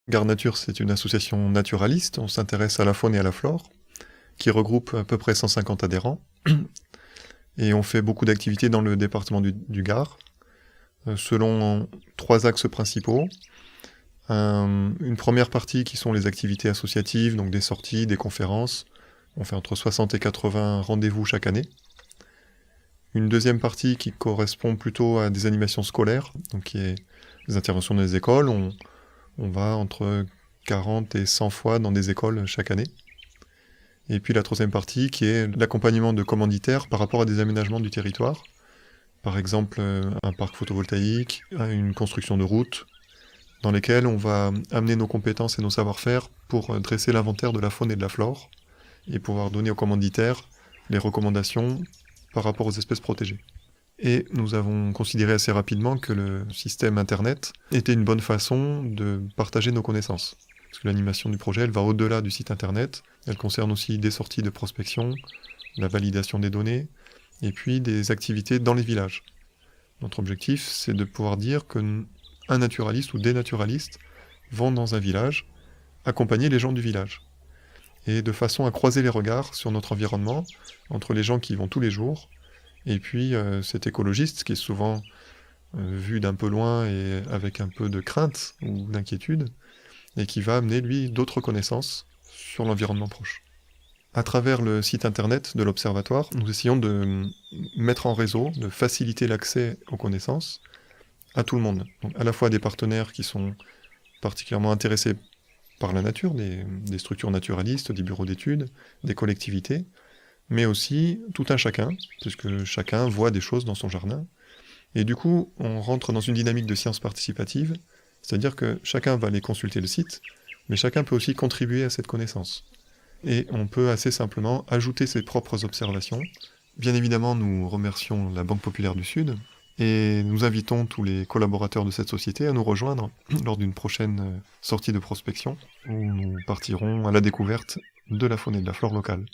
Gare Nature, c'est une association naturaliste, on s'intéresse à la faune et à la flore, qui regroupe à peu près 150 adhérents, et on fait beaucoup d'activités dans le département du Gard, selon 3 axes principaux. Une première partie qui sont les activités associatives, donc des sorties, des conférences. On fait entre 60 et 80 rendez-vous chaque année. Une deuxième partie qui correspond plutôt à des animations scolaires, donc qui est des interventions dans les écoles. On va entre 40 et 100 fois dans des écoles chaque année. Et puis la troisième partie qui est l'accompagnement de commanditaires par rapport à des aménagements du territoire. Par exemple, un parc photovoltaïque, une construction de route, dans lesquelles on va amener nos compétences et nos savoir-faire pour dresser l'inventaire de la faune et de la flore, et pouvoir donner aux commanditaires les recommandations par rapport aux espèces protégées. Et nous avons considéré assez rapidement que le système Internet était une bonne façon de partager nos connaissances. Parce que l'animation du projet, elle va au-delà du site Internet, elle concerne aussi des sorties de prospection, la validation des données, et puis des activités dans les villages. Notre objectif, c'est de pouvoir dire qu'un naturaliste ou des naturalistes vont dans un village accompagner les gens du village. Et de façon à croiser les regards sur notre environnement, entre les gens qui y vont tous les jours, et puis cet écologiste qui est souvent vu d'un peu loin et avec un peu de crainte ou d'inquiétude, et qui va amener, lui, d'autres connaissances sur l'environnement proche. À travers le site internet de l'Observatoire, nous essayons de mettre en réseau, de faciliter l'accès aux connaissances à tout le monde. Donc à la fois des partenaires qui sont particulièrement intéressés par la nature, des structures naturalistes, des bureaux d'études, des collectivités, mais aussi tout un chacun, puisque chacun voit des choses dans son jardin. Et du coup, on rentre dans une dynamique de science participative, c'est-à-dire que chacun va aller consulter le site, mais chacun peut aussi contribuer à cette connaissance. Et on peut assez simplement ajouter ses propres observations. Bien évidemment, nous remercions la Banque Populaire du Sud, et nous invitons tous les collaborateurs de cette société à nous rejoindre lors d'une prochaine sortie de prospection, où nous partirons à la découverte de la faune et de la flore locale.